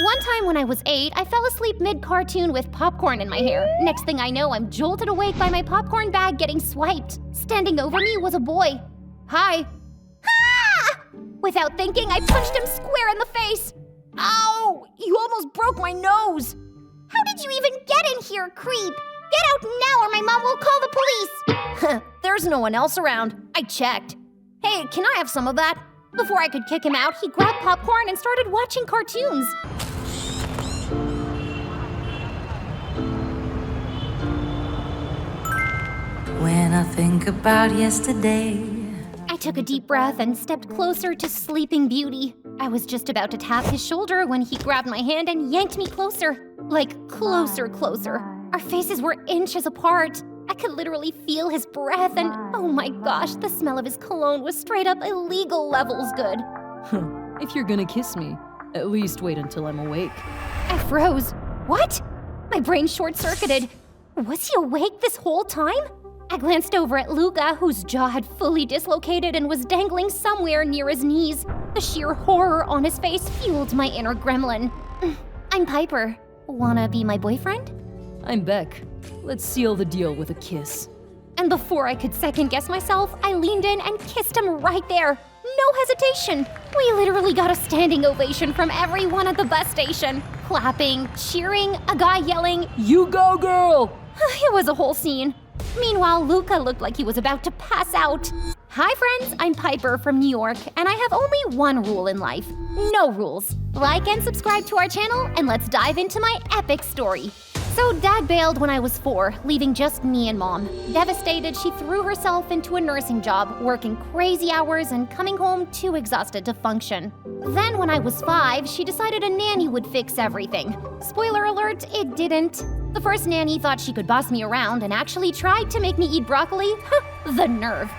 One time when I was 8, I fell asleep mid-cartoon with popcorn in my hair. Next thing I know, I'm jolted awake by my popcorn bag getting swiped. Standing over me was a boy. Hi. Ah! Without thinking, I punched him square in the face. Ow! You almost broke my nose. How did you even get in here, creep? Get out now or my mom will call the police. There's no one else around. I checked. Hey, can I have some of that? Before I could kick him out, he grabbed popcorn and started watching cartoons. When I think about yesterday, I took a deep breath and stepped closer to Sleeping Beauty. I was just about to tap his shoulder when he grabbed my hand and yanked me closer. Like, closer. Our faces were inches apart. I could literally feel his breath and, oh my gosh, the smell of his cologne was straight up illegal levels good. If you're gonna kiss me, at least wait until I'm awake. I froze. What? My brain short-circuited. Was he awake this whole time? I glanced over at Luca, whose jaw had fully dislocated and was dangling somewhere near his knees. The sheer horror on his face fueled my inner gremlin. I'm Piper. Wanna be my boyfriend? I'm Beck. Let's seal the deal with a kiss. And before I could second-guess myself, I leaned in and kissed him right there. No hesitation. We literally got a standing ovation from everyone at the bus station. Clapping, cheering, a guy yelling, "You go, girl!" It was a whole scene. Meanwhile, Luca looked like he was about to pass out. Hi friends, I'm Piper from New York, and I have only one rule in life. No rules. Like and subscribe to our channel, and let's dive into my epic story. So Dad bailed when I was 4, leaving just me and Mom. Devastated, she threw herself into a nursing job, working crazy hours and coming home too exhausted to function. Then when I was 5, she decided a nanny would fix everything. Spoiler alert, it didn't. The first nanny thought she could boss me around and actually tried to make me eat broccoli. The nerve.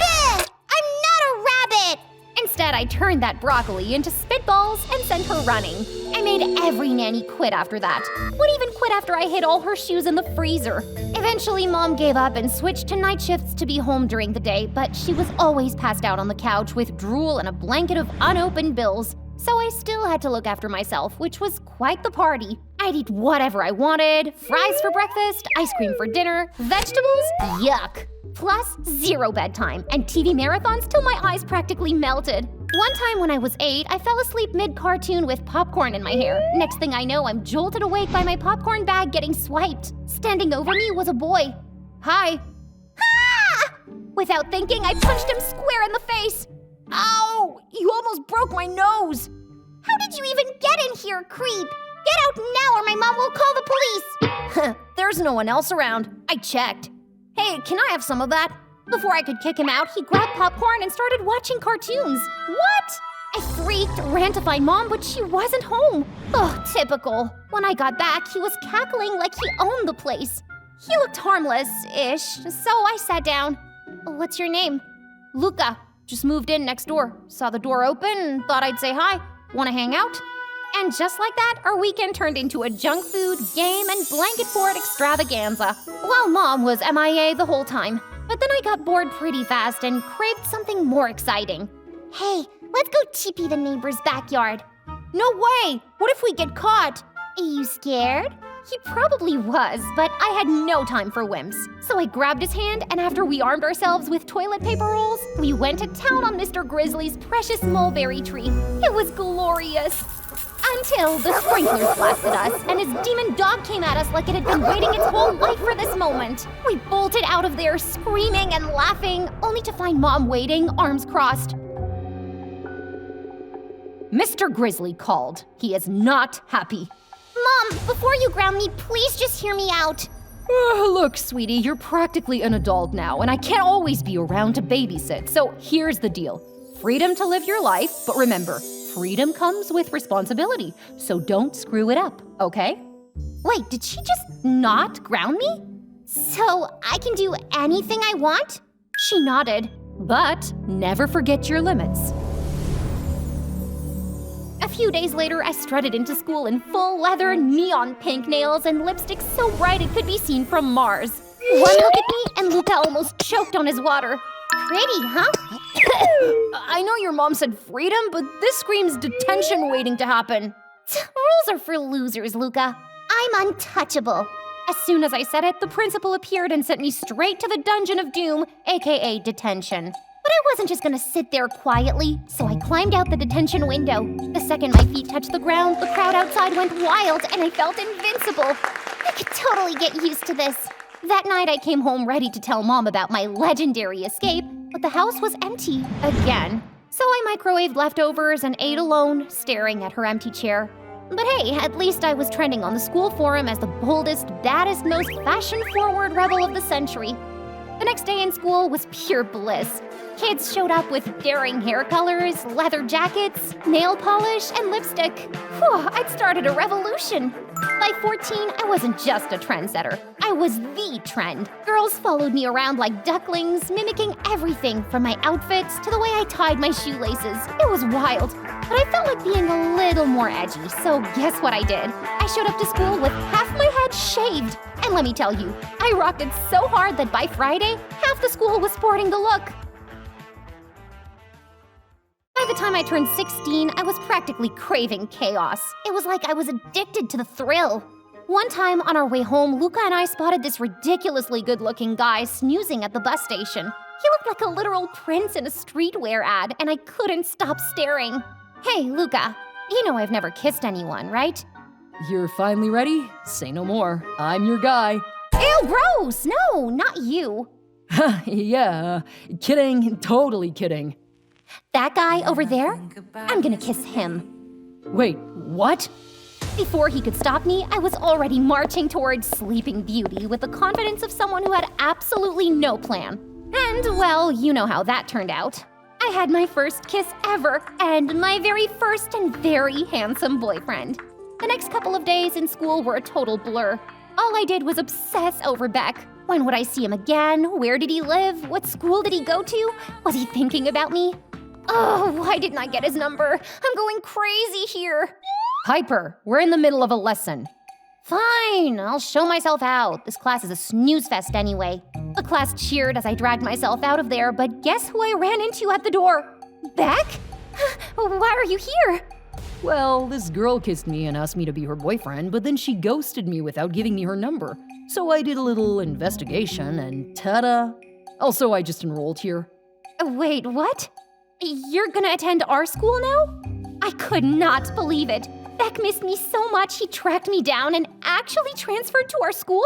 I'm not a rabbit! Instead, I turned that broccoli into spitballs and sent her running. I made every nanny quit after that. Would even quit after I hid all her shoes in the freezer. Eventually, Mom gave up and switched to night shifts to be home during the day, but she was always passed out on the couch with drool and a blanket of unopened bills. So I still had to look after myself, which was quite the party. I'd eat whatever I wanted, fries for breakfast, ice cream for dinner, vegetables, yuck. Plus, 0 bedtime and TV marathons till my eyes practically melted. One time when I was 8, I fell asleep mid-cartoon with popcorn in my hair. Next thing I know, I'm jolted awake by my popcorn bag getting swiped. Standing over me was a boy. Hi. Ah! Without thinking, I punched him square in the face. Ow! You almost broke my nose. How did you even get in here, creep? Get out now or my mom will call the police. There's no one else around. I checked. Hey, can I have some of that? Before I could kick him out, he grabbed popcorn and started watching cartoons. What? I freaked, ran to find Mom, but she wasn't home. Oh, typical. When I got back, he was cackling like he owned the place. He looked harmless-ish, so I sat down. What's your name? Luca. Just moved in next door. Saw the door open, thought I'd say hi. Wanna hang out? And just like that, our weekend turned into a junk food, game, and blanket fort extravaganza. While Mom was MIA the whole time. But then I got bored pretty fast and craved something more exciting. Hey, let's go TP the neighbor's backyard. No way! What if we get caught? Are you scared? He probably was, but I had no time for whims. So I grabbed his hand, and after we armed ourselves with toilet paper rolls, we went to town on Mr. Grizzly's precious mulberry tree. It was glorious. Until the sprinklers blasted us, and his demon dog came at us like it had been waiting its whole life for this moment. We bolted out of there, screaming and laughing, only to find Mom waiting, arms crossed. Mr. Grizzly called. He is not happy. Mom, before you ground me, please just hear me out. Look, sweetie, you're practically an adult now, and I can't always be around to babysit, so here's the deal. Freedom to live your life, but remember, freedom comes with responsibility, so don't screw it up, okay? Wait, did she just not ground me? So I can do anything I want? She nodded. But never forget your limits. A few days later, I strutted into school in full leather, neon pink nails, and lipstick so bright it could be seen from Mars. One look at me, and Luca almost choked on his water. Pretty, huh? I know your mom said freedom, but this screams detention waiting to happen. Rules are for losers, Luca. I'm untouchable. As soon as I said it, the principal appeared and sent me straight to the Dungeon of Doom, aka detention. But I wasn't just gonna sit there quietly, so I climbed out the detention window. The second my feet touched the ground, the crowd outside went wild and I felt invincible. I could totally get used to this. That night I came home ready to tell Mom about my legendary escape, but the house was empty again. So I microwaved leftovers and ate alone, staring at her empty chair. But hey, at least I was trending on the school forum as the boldest, baddest, most fashion-forward rebel of the century. The next day in school was pure bliss. Kids showed up with daring hair colors, leather jackets, nail polish, and lipstick. Whew, I'd started a revolution. By 14, I wasn't just a trendsetter. I was the trend. Girls followed me around like ducklings, mimicking everything from my outfits to the way I tied my shoelaces. It was wild, but I felt like being a little more edgy, so guess what I did? I showed up to school with half my head shaved. And let me tell you, I rocked it so hard that by Friday, half the school was sporting the look. By the time I turned 16, I was practically craving chaos. It was like I was addicted to the thrill. One time on our way home, Luca and I spotted this ridiculously good-looking guy snoozing at the bus station. He looked like a literal prince in a streetwear ad, and I couldn't stop staring. Hey, Luca, you know I've never kissed anyone, right? You're finally ready? Say no more. I'm your guy. Ew, gross! No, not you. Yeah, kidding, totally kidding. That guy over there? I'm gonna kiss him. Wait, what? Before he could stop me, I was already marching towards Sleeping Beauty with the confidence of someone who had absolutely no plan. And, well, you know how that turned out. I had my first kiss ever, and my very first and very handsome boyfriend. The next couple of days in school were a total blur. All I did was obsess over Beck. When would I see him again? Where did he live? What school did he go to? Was he thinking about me? Oh, why didn't I get his number? I'm going crazy here. Piper, we're in the middle of a lesson. Fine, I'll show myself out. This class is a snooze fest anyway. The class cheered as I dragged myself out of there, but guess who I ran into at the door? Beck? Why are you here? Well, this girl kissed me and asked me to be her boyfriend, but then she ghosted me without giving me her number. So I did a little investigation and ta-da! Also, I just enrolled here. Wait, what? You're gonna attend our school now? I could not believe it. Beck missed me so much he tracked me down and actually transferred to our school?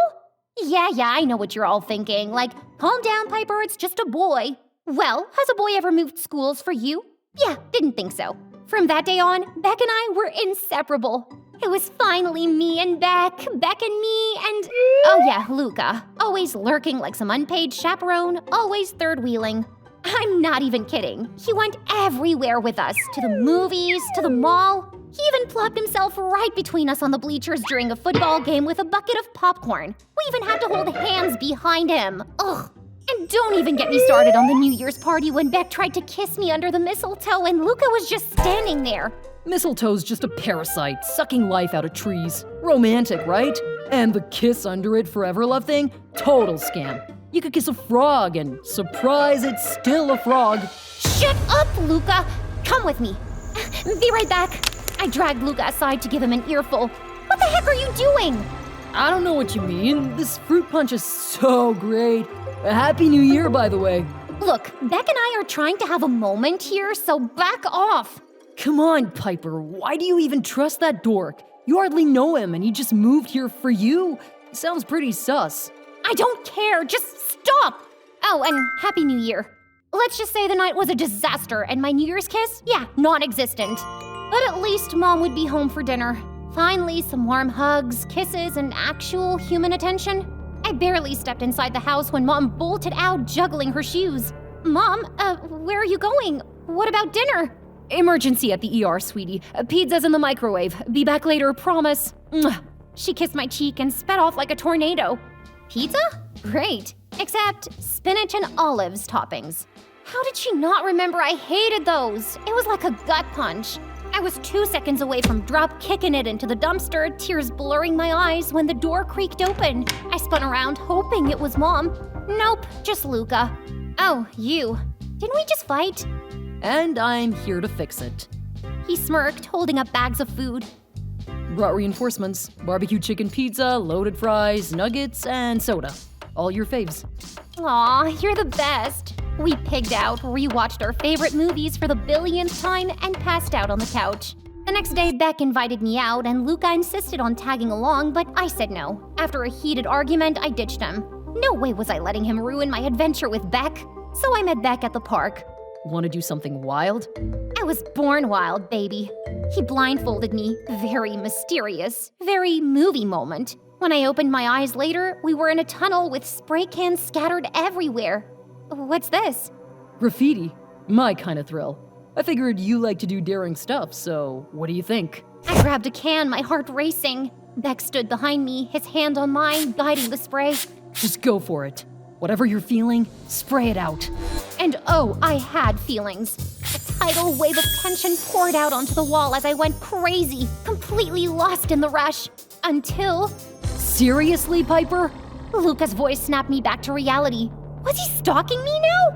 Yeah, I know what you're all thinking. Like, calm down, Piper, it's just a boy. Well, has a boy ever moved schools for you? Yeah, didn't think so. From that day on, Beck and I were inseparable. It was finally me and Beck and me, and oh yeah, Luca. Always lurking like some unpaid chaperone, always third-wheeling. I'm not even kidding. He went everywhere with us, to the movies, to the mall. He even plopped himself right between us on the bleachers during a football game with a bucket of popcorn. We even had to hold hands behind him. Ugh. And don't even get me started on the New Year's party when Beck tried to kiss me under the mistletoe and Luca was just standing there. Mistletoe's just a parasite, sucking life out of trees. Romantic, right? And the kiss under it forever love thing? Total scam. You could kiss a frog and surprise, it's still a frog. Shut up, Luca! Come with me. Be right back. I dragged Luca aside to give him an earful. What the heck are you doing? I don't know what you mean. This fruit punch is so great. Happy New Year, by the way. Look, Beck and I are trying to have a moment here, so back off. Come on, Piper. Why do you even trust that dork? You hardly know him and he just moved here for you. Sounds pretty sus. I don't care. Just stop. Oh, and Happy New Year. Let's just say the night was a disaster and my New Year's kiss, yeah, non-existent. But at least Mom would be home for dinner. Finally, some warm hugs, kisses, and actual human attention. I barely stepped inside the house when Mom bolted out, juggling her shoes. Mom, where are you going? What about dinner? Emergency at the ER, sweetie. Pizza's in the microwave. Be back later, promise. Mwah. She kissed my cheek and sped off like a tornado. Pizza? Great. Except spinach and olives toppings. How did she not remember I hated those? It was like a gut punch. I was 2 seconds away from drop kicking it into the dumpster, tears blurring my eyes when the door creaked open. I spun around, hoping it was Mom. Nope, just Luca. Oh, you. Didn't we just fight? And I'm here to fix it. He smirked, holding up bags of food. Brought reinforcements. Barbecue chicken pizza, loaded fries, nuggets, and soda. All your faves. Aw, you're the best. We pigged out, rewatched our favorite movies for the billionth time, and passed out on the couch. The next day, Beck invited me out, and Luca insisted on tagging along, but I said no. After a heated argument, I ditched him. No way was I letting him ruin my adventure with Beck. So I met Beck at the park. Want to do something wild? I was born wild, baby. He blindfolded me. Very mysterious. Very movie moment. When I opened my eyes later, we were in a tunnel with spray cans scattered everywhere. What's this? Graffiti. My kind of thrill. I figured you like to do daring stuff, so what do you think? I grabbed a can, my heart racing. Beck stood behind me, his hand on mine, guiding the spray. Just go for it. Whatever you're feeling, spray it out. And oh, I had feelings. A tidal wave of tension poured out onto the wall as I went crazy, completely lost in the rush. Until... Seriously, Piper? Luca's voice snapped me back to reality. Was he stalking me now?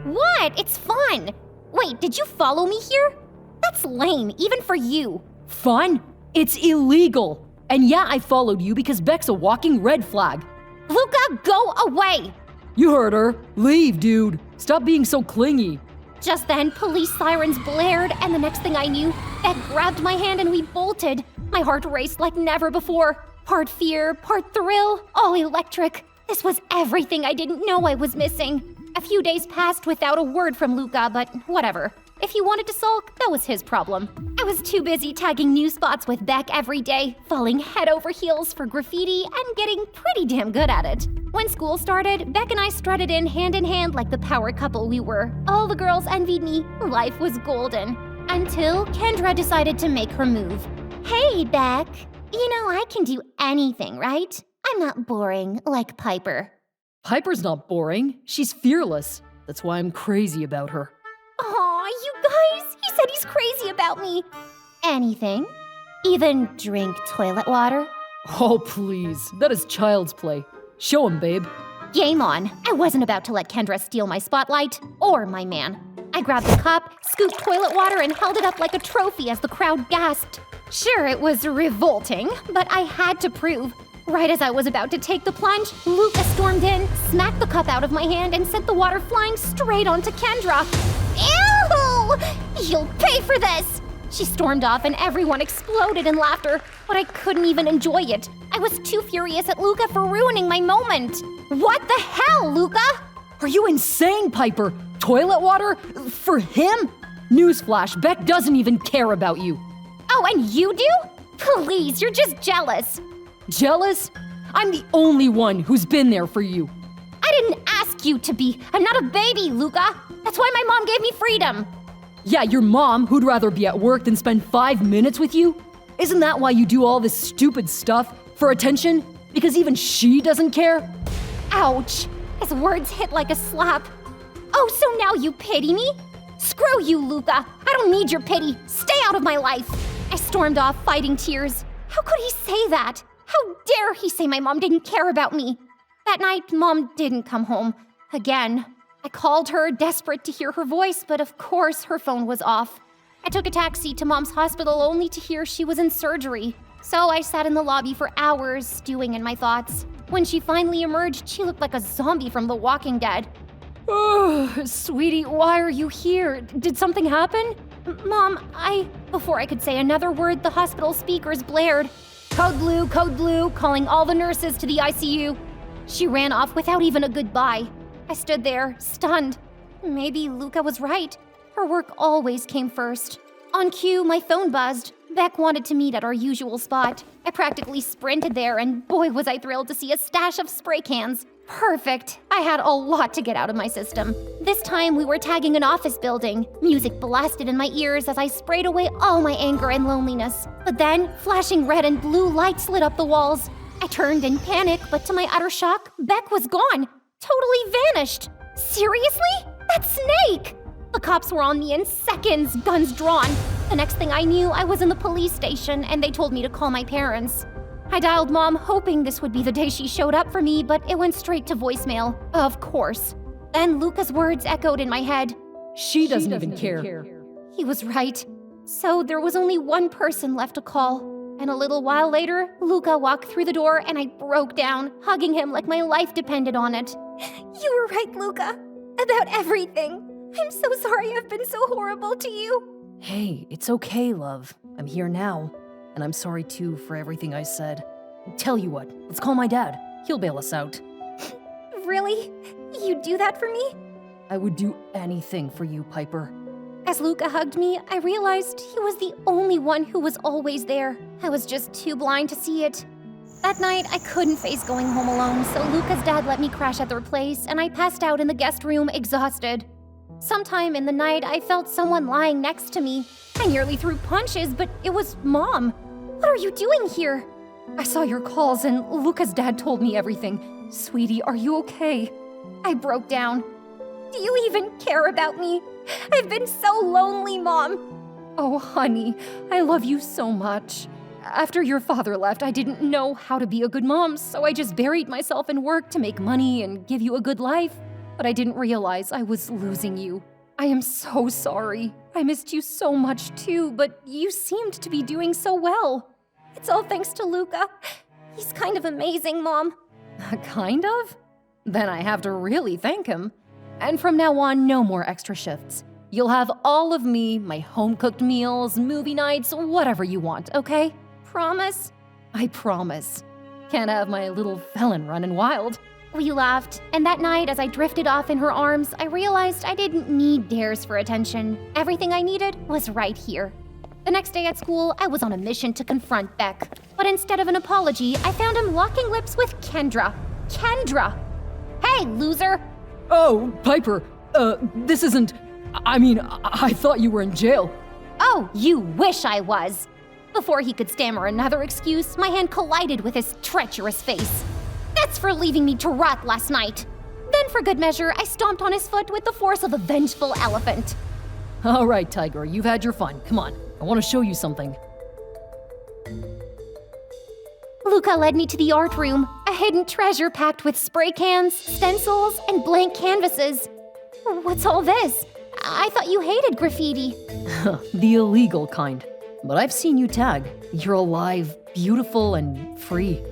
What? It's fun. Wait, did you follow me here? That's lame, even for you. Fun? It's illegal. And yeah, I followed you because Beck's a walking red flag. Luca, go away! You heard her. Leave, dude. Stop being so clingy. Just then, police sirens blared, and the next thing I knew, Beck grabbed my hand and we bolted. My heart raced like never before. Part fear, part thrill, all electric. This was everything I didn't know I was missing. A few days passed without a word from Luca, but whatever. If he wanted to sulk, that was his problem. I was too busy tagging new spots with Beck every day, falling head over heels for graffiti and getting pretty damn good at it. When school started, Beck and I strutted in hand like the power couple we were. All the girls envied me. Life was golden. Until Kendra decided to make her move. Hey, Beck. You know I can do anything, right? I'm not boring like Piper. Piper's not boring. She's fearless. That's why I'm crazy about her. Aw, you guys! He said he's crazy about me. Anything? Even drink toilet water? Oh, please. That is child's play. Show him, babe. Game on. I wasn't about to let Kendra steal my spotlight or my man. I grabbed the cup, scooped toilet water, and held it up like a trophy as the crowd gasped. Sure, it was revolting, but I had to prove. Right as I was about to take the plunge, Luca stormed in, smacked the cup out of my hand, and sent the water flying straight onto Kendra. Ew! You'll pay for this! She stormed off and everyone exploded in laughter, but I couldn't even enjoy it. I was too furious at Luca for ruining my moment. What the hell, Luca? Are you insane, Piper? Toilet water? For him? Newsflash, Beck doesn't even care about you. Oh, and you do? Please, you're just jealous. Jealous? I'm the only one who's been there for you. I didn't ask you to be. I'm not a baby, Luca. That's why my mom gave me freedom. Yeah, your mom, who'd rather be at work than spend 5 minutes with you? Isn't that why you do all this stupid stuff? For attention? Because even she doesn't care? Ouch. His words hit like a slap. Oh, so now you pity me? Screw you, Luca. I don't need your pity. Stay out of my life. I stormed off, fighting tears. How could he say that? How dare he say my mom didn't care about me? That night, Mom didn't come home. Again. I called her, desperate to hear her voice, but of course her phone was off. I took a taxi to Mom's hospital only to hear she was in surgery. So I sat in the lobby for hours, stewing in my thoughts. When she finally emerged, she looked like a zombie from The Walking Dead. Oh, sweetie, why are you here? Did something happen? Mom, Before I could say another word, the hospital speakers blared. Code blue, calling all the nurses to the ICU. She ran off without even a goodbye. I stood there, stunned. Maybe Luca was right. Her work always came first. On cue, my phone buzzed. Beck wanted to meet at our usual spot. I practically sprinted there, and boy was I thrilled to see a stash of spray cans. Perfect. I had a lot to get out of my system. This time we were tagging an office building. Music blasted in my ears as I sprayed away all my anger and loneliness. But then, flashing red and blue lights lit up the walls. I turned in panic, but to my utter shock, Beck was gone. Totally vanished. Seriously? That snake! The cops were on me in seconds, guns drawn. The next thing I knew, I was in the police station and they told me to call my parents. I dialed Mom, hoping this would be the day she showed up for me, but it went straight to voicemail. Of course. Then Luca's words echoed in my head. She doesn't even care. He was right. So there was only one person left to call. And a little while later, Luca walked through the door and I broke down, hugging him like my life depended on it. You were right, Luca, about everything. I'm so sorry I've been so horrible to you. Hey, it's okay, love. I'm here now. And I'm sorry too for everything I said. Tell you what, let's call my dad. He'll bail us out. Really? You'd do that for me? I would do anything for you, Piper. As Luca hugged me, I realized he was the only one who was always there. I was just too blind to see it. That night, I couldn't face going home alone, so Luca's dad let me crash at their place, and I passed out in the guest room exhausted. Sometime in the night, I felt someone lying next to me. I nearly threw punches, but it was Mom. What are you doing here? I saw your calls and Luca's dad told me everything. Sweetie, are you okay? I broke down. Do you even care about me? I've been so lonely, Mom. Oh, honey, I love you so much. After your father left, I didn't know how to be a good mom, so I just buried myself in work to make money and give you a good life. But I didn't realize I was losing you. I am so sorry. I missed you so much too, but you seemed to be doing so well. It's all thanks to Luca. He's kind of amazing, Mom. Kind of? Then I have to really thank him. And from now on, no more extra shifts. You'll have all of me, my home-cooked meals, movie nights, whatever you want, okay? Promise? I promise. Can't have my little felon running wild. We laughed, and that night, as I drifted off in her arms, I realized I didn't need dares for attention. Everything I needed was right here. The next day at school, I was on a mission to confront Beck. But instead of an apology, I found him locking lips with Kendra. Kendra! Hey, loser! Oh, Piper, this isn't... I thought you were in jail. Oh, you wish I was! Before he could stammer another excuse, my hand collided with his treacherous face. That's for leaving me to rot last night. Then, for good measure, I stomped on his foot with the force of a vengeful elephant. All right, Tiger, you've had your fun. Come on, I want to show you something. Luca led me to the art room, a hidden treasure packed with spray cans, stencils, and blank canvases. What's all this? I thought you hated graffiti. The illegal kind. But I've seen you tag. You're alive, beautiful, and free.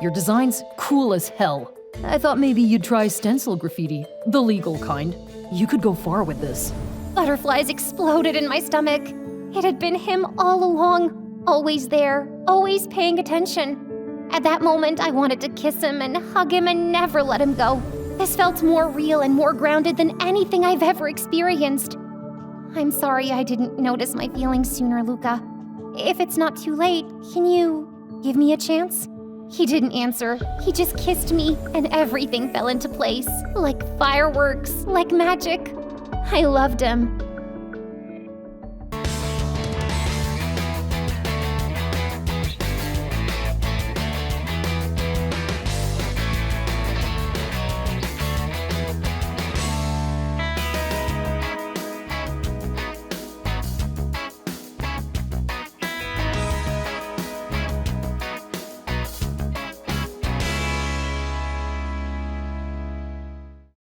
Your design's cool as hell. I thought maybe you'd try stencil graffiti, the legal kind. You could go far with this. Butterflies exploded in my stomach. It had been him all along, always there, always paying attention. At that moment, I wanted to kiss him and hug him and never let him go. This felt more real and more grounded than anything I've ever experienced. I'm sorry I didn't notice my feelings sooner, Luca. If it's not too late, can you give me a chance? He didn't answer. He just kissed me, and everything fell into place. Like fireworks, like magic. I loved him.